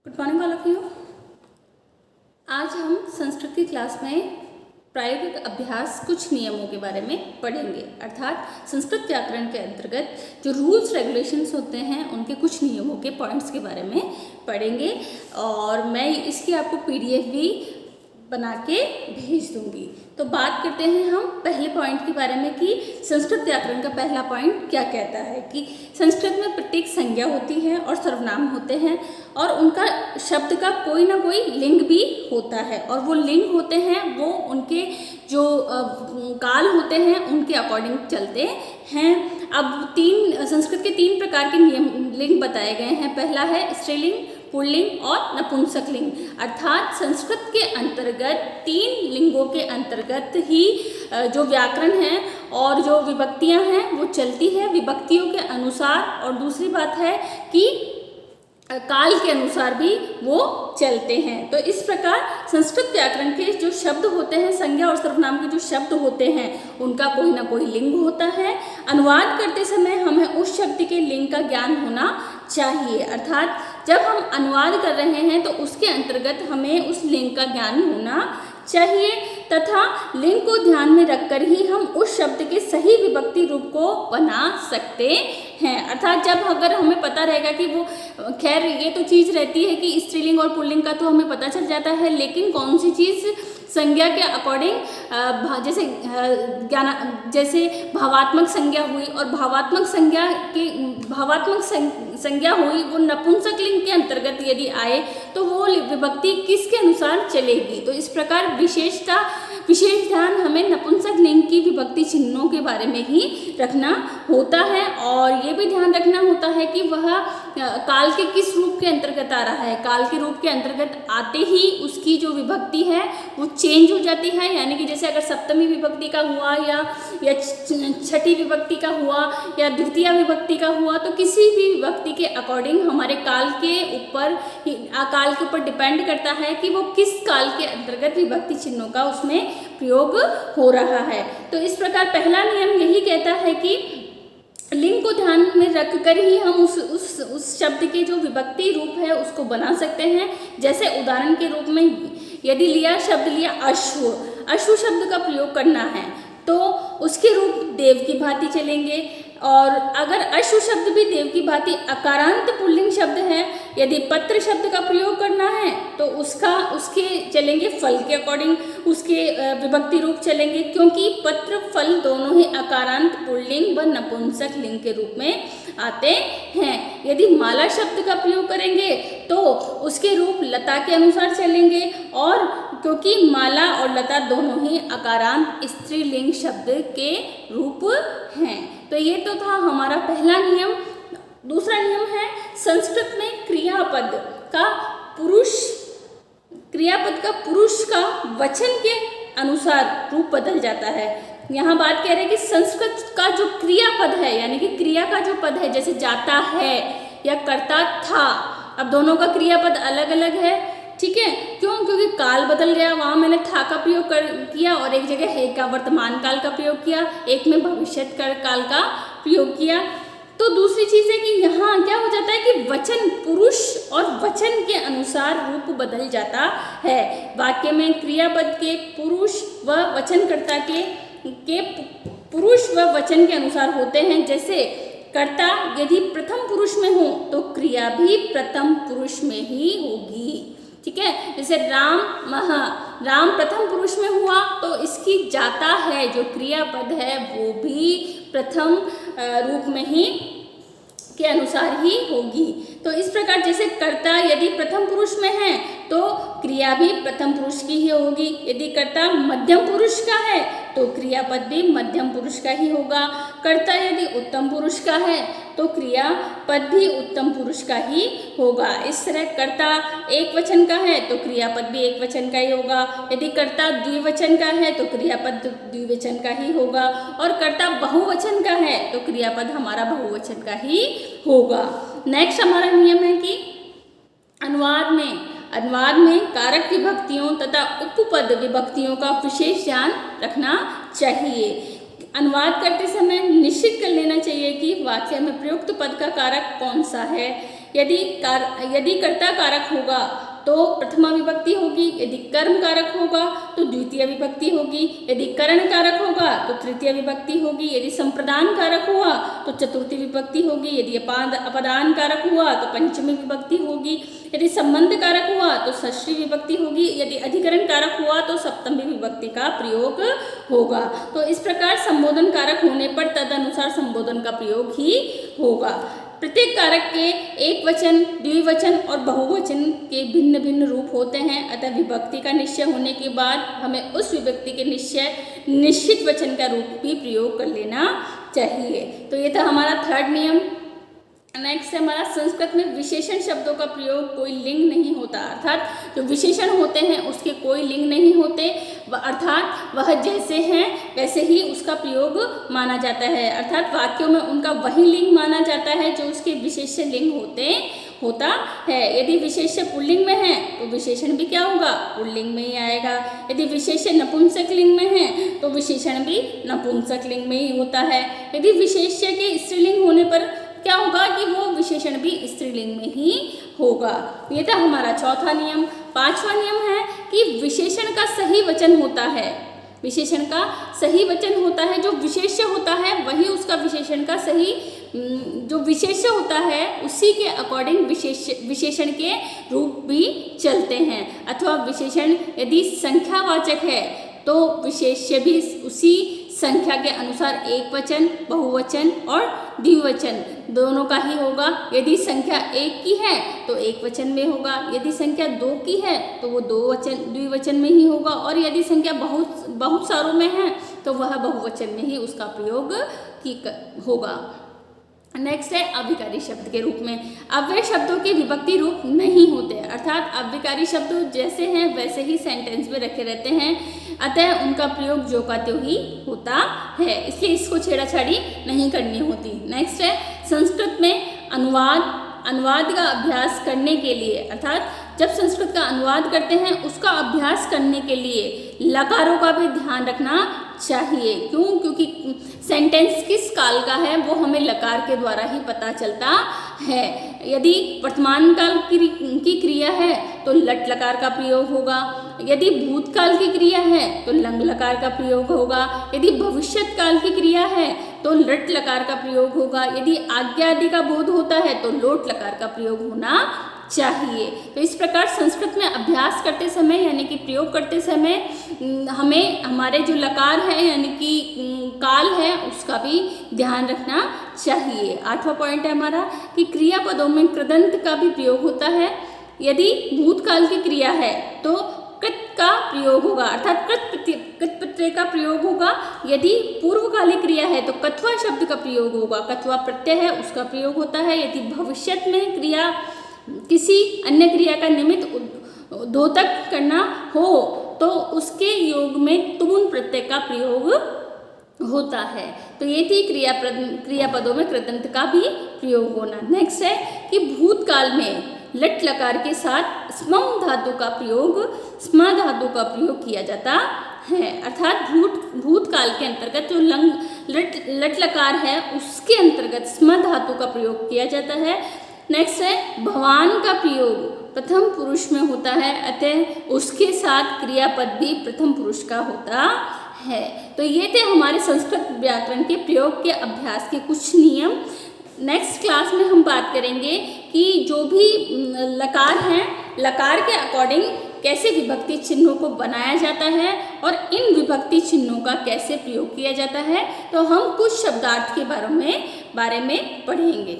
Good morning all of you. आज हम संस्कृत की क्लास में प्रायोगिक अभ्यास कुछ नियमों के बारे में पढ़ेंगे, अर्थात संस्कृत व्याकरण के अंतर्गत जो रूल्स रेगुलेशंस होते हैं उनके कुछ नियमों के पॉइंट्स के बारे में पढ़ेंगे और मैं इसकी आपको पीडीएफ भी बना के भेज दूंगी। तो बात करते हैं हम पहले पॉइंट के बारे में कि संस्कृत व्याकरण का पहला पॉइंट क्या कहता है कि संस्कृत में प्रत्येक संज्ञा होती है और सर्वनाम होते हैं और उनका शब्द का कोई ना कोई लिंग भी होता है और वो लिंग होते हैं वो उनके जो काल होते हैं उनके अकॉर्डिंग चलते हैं। अब संस्कृत के तीन प्रकार के लिंग बताए गए हैं। पहला है स्त्रीलिंग, पुल्लिंग और नपुंसकलिंग, अर्थात संस्कृत के अंतर्गत तीन लिंगों के अंतर्गत ही जो व्याकरण है और जो विभक्तियां हैं वो चलती है विभक्तियों के अनुसार, और दूसरी बात है कि काल के अनुसार भी वो चलते हैं। तो इस प्रकार संस्कृत व्याकरण के जो शब्द होते हैं, संज्ञा और सर्वनाम के जो शब्द होते हैं उनका कोई ना कोई लिंग होता है। अनुवाद करते समय हमें उस शब्द के लिंग का ज्ञान होना चाहिए, अर्थात जब हम अनुवाद कर रहे हैं तो उसके अंतर्गत हमें उस लिंग का ज्ञान होना चाहिए तथा लिंग को ध्यान में रखकर ही हम उस शब्द के सही विभक्ति रूप को बना सकते हैं। अर्थात जब अगर हमें पता रहेगा कि वो, खैर ये तो चीज़ रहती है कि स्त्रीलिंग और पुल्लिंग का तो हमें पता चल जाता है, लेकिन कौन सी चीज़ संज्ञा के अकॉर्डिंग जैसे भावात्मक संज्ञा हुई और भावात्मक संज्ञा हुई वो नपुंसकलिंग के अंतर्गत यदि आए तो वो विभक्ति किसके अनुसार चलेगी। तो इस प्रकार विशेष ध्यान हमें नपुंसक लिंग की विभक्ति चिन्हों के बारे में ही रखना होता है और ये भी ध्यान रखना होता है कि वह काल के किस रूप के अंतर्गत आ रहा है। काल के रूप के अंतर्गत आते ही उसकी जो विभक्ति है वो चेंज हो जाती है, यानी कि जैसे अगर सप्तमी विभक्ति का हुआ या छठी विभक्ति का हुआ या द्वितीय विभक्ति का हुआ तो किसी भी विभक्ति के अकॉर्डिंग हमारे काल के ऊपर डिपेंड करता है कि वो किस काल के अंतर्गत विभक्ति चिन्हों का उसमें प्रयोग हो रहा है। तो इस प्रकार पहला नियम यही कहता है कि लिंग को ध्यान में रखकर ही हम उस शब्द के जो विभक्ति रूप है उसको बना सकते हैं। जैसे उदाहरण के रूप में यदि शब्द लिया अश्व शब्द का प्रयोग करना है तो उसके रूप देव की भांति चलेंगे, और अगर अश्व शब्द भी देव की भांति अकारांत पुल्लिंग शब्द है, यदि पत्र शब्द का प्रयोग करना है तो उसके चलेंगे फल के अकॉर्डिंग, उसके विभक्ति रूप चलेंगे, क्योंकि पत्र फल दोनों ही अकारांत पुल्लिंग व नपुंसक लिंग के रूप में आते हैं। यदि माला शब्द का प्रयोग करेंगे तो उसके रूप लता के अनुसार चलेंगे, और क्योंकि माला और लता दोनों ही अकारांत स्त्रीलिंग शब्द के रूप हैं। तो ये तो था हमारा पहला नियम। दूसरा नियम है संस्कृत में क्रियापद का पुरुष का वचन के अनुसार रूप बदल जाता है। यहाँ बात कह रहे हैं कि संस्कृत का जो क्रियापद है, यानी कि क्रिया का जो पद है, जैसे जाता है या करता था, अब दोनों का क्रियापद अलग अलग है, ठीक है। क्यों? क्योंकि काल बदल गया, वहाँ मैंने था का प्रयोग किया और एक जगह है का वर्तमान काल का प्रयोग किया, एक में भविष्य काल का प्रयोग किया। तो दूसरी चीज़ है कि यहाँ क्या हो जाता है कि वचन पुरुष और वचन के अनुसार रूप बदल जाता है। वाक्य में क्रियापद के पुरुष व वचनकर्ता के पुरुष व वचन के अनुसार होते हैं। जैसे कर्ता यदि प्रथम पुरुष में हो तो क्रिया भी प्रथम पुरुष में ही होगी, ठीक है। जैसे राम प्रथम पुरुष में हुआ तो इसकी जाता है जो क्रियापद है वो भी प्रथम रूप में ही के अनुसार ही होगी। तो इस प्रकार जैसे कर्ता यदि प्रथम पुरुष में है तो क्रिया भी प्रथम पुरुष की ही होगी। यदि कर्ता मध्यम पुरुष का है तो क्रियापद भी मध्यम पुरुष का ही होगा। कर्ता यदि उत्तम पुरुष का है तो क्रियापद भी उत्तम पुरुष का ही होगा। इस तरह कर्ता एक वचन का है तो क्रियापद भी एक वचन का ही होगा। यदि कर्ता द्विवचन का है तो क्रियापद द्विवचन का ही होगा, और कर्ता बहुवचन का है तो क्रियापद हमारा बहुवचन का ही होगा। नेक्स्ट हमारा नियम है कि अनुवाद में कारक विभक्तियों तथा उपपद विभक्तियों का विशेष ध्यान रखना चाहिए। अनुवाद करते समय निश्चित कर लेना चाहिए कि वाक्य में प्रयुक्त पद का कारक कौन सा है। यदि कर्ता कारक होगा तो प्रथमा विभक्ति होगी, यदि कर्म कारक होगा तो द्वितीय विभक्ति होगी, यदि करण कारक होगा तो तृतीय विभक्ति होगी, यदि संप्रदान कारक हुआ तो चतुर्थी विभक्ति होगी, यदि अपदान कारक हुआ तो पंचमी विभक्ति होगी, यदि संबंध कारक हुआ तो षष्ठी विभक्ति होगी, यदि अधिकरण कारक हुआ तो सप्तमी विभक्ति का प्रयोग होगा। तो इस प्रकार संबोधन कारक होने पर तदनुसार संबोधन का प्रयोग ही होगा। प्रत्येक कारक के एक वचन, द्विवचन और बहुवचन के भिन्न भिन्न रूप होते हैं, अतः विभक्ति का निश्चय होने के बाद हमें उस विभक्ति के निश्चित वचन का रूप भी प्रयोग कर लेना चाहिए। तो ये था हमारा थर्ड नियम। नेक्स्ट है हमारा संस्कृत में विशेषण शब्दों का प्रयोग कोई लिंग नहीं होता, अर्थात जो विशेषण होते हैं उसके कोई लिंग नहीं होते, अर्थात वह जैसे हैं वैसे ही उसका प्रयोग माना जाता है, अर्थात वाक्यों में उनका वही लिंग माना जाता है जो उसके विशेष्य लिंग होता है। यदि विशेष्य पुल्लिंग में है तो विशेषण भी क्या होगा, पुल्लिंग में ही आएगा। यदि विशेष्य नपुंसक लिंग में है तो विशेषण भी नपुंसक लिंग में ही होता है। यदि विशेष्य के स्त्रीलिंग होने पर क्या होगा कि वो विशेषण भी स्त्रीलिंग में ही होगा। ये था हमारा चौथा नियम। पांचवा नियम है कि विशेषण का सही वचन होता है, विशेषण का सही वचन होता है, जो विशेष्य होता है वही उसका विशेषण का सही, जो विशेष्य होता है उसी के अकॉर्डिंग विशेषण के रूप भी चलते हैं, अथवा विशेषण यदि संख्यावाचक है तो विशेष्य भी उसी संख्या के अनुसार एक वचन, बहुवचन और द्विवचन दोनों का ही होगा। यदि संख्या एक की है तो एक वचन में होगा, यदि संख्या दो की है तो वो द्विवचन में ही होगा, और यदि संख्या बहुत सारों में है तो वह बहुवचन में ही उसका प्रयोग होगा। नेक्स्ट है अविकारी शब्द के रूप में। अव्यय शब्दों के विभक्ति रूप नहीं होते, अर्थात अविकारी शब्द जैसे हैं वैसे ही सेंटेंस में रखे रहते हैं, अतः उनका प्रयोग जो का त्यों ही होता है, इसलिए इसको छेड़ाछाड़ी नहीं करनी होती। नेक्स्ट है संस्कृत में अनुवाद का अभ्यास करने के लिए, अर्थात जब संस्कृत का अनुवाद करते हैं उसका अभ्यास करने के लिए लकारों का भी ध्यान रखना चाहिए। क्यों? क्योंकि सेंटेंस किस काल का है वो हमें लकार के द्वारा ही पता चलता है। यदि वर्तमान काल की क्रिया है तो लट लकार का प्रयोग होगा, यदि भूतकाल की क्रिया है तो लंग लकार का प्रयोग होगा, यदि भविष्यत काल की क्रिया है तो लट लकार का प्रयोग होगा, यदि आज्ञा आदि का बोध होता है तो लोट लकार का प्रयोग होना चाहिए। तो इस प्रकार संस्कृत में अभ्यास करते समय यानी कि प्रयोग करते समय हमें हमारे जो लकार है यानी कि काल है उसका भी ध्यान रखना चाहिए। आठवां पॉइंट है हमारा कि क्रियापदों में कृदंत का भी प्रयोग होता है। यदि भूतकाल की क्रिया है तो कृत का प्रयोग होगा, अर्थात कृत प्रत्यय का प्रयोग होगा। यदि पूर्वकालिक क्रिया है तो कथवा शब्द का प्रयोग होगा, कथवा प्रत्यय है उसका प्रयोग होता है। यदि भविष्यत में क्रिया किसी अन्य क्रिया का निमित्त द्योतक करना हो तो उसके योग में तुमुन प्रत्यय का प्रयोग होता है। तो ये थी क्रियापदों में कृदंत का भी प्रयोग होना। नेक्स्ट है कि भूतकाल में लट लकार के साथ स्मम धातु का प्रयोग किया जाता है, अर्थात भूतकाल के अंतर्गत जो लट लकार है उसके अंतर्गत स्म धातु का प्रयोग किया जाता है। नेक्स्ट है भवान का प्रयोग प्रथम पुरुष में होता है, अतः उसके साथ क्रियापद भी प्रथम पुरुष का होता है। तो ये थे हमारे संस्कृत व्याकरण के प्रयोग के अभ्यास के कुछ नियम। नेक्स्ट क्लास में हम बात करेंगे कि जो भी लकार हैं लकार के अकॉर्डिंग कैसे विभक्ति चिन्हों को बनाया जाता है और इन विभक्ति चिन्हों का कैसे प्रयोग किया जाता है। तो हम कुछ शब्दार्थ के बारे में पढ़ेंगे।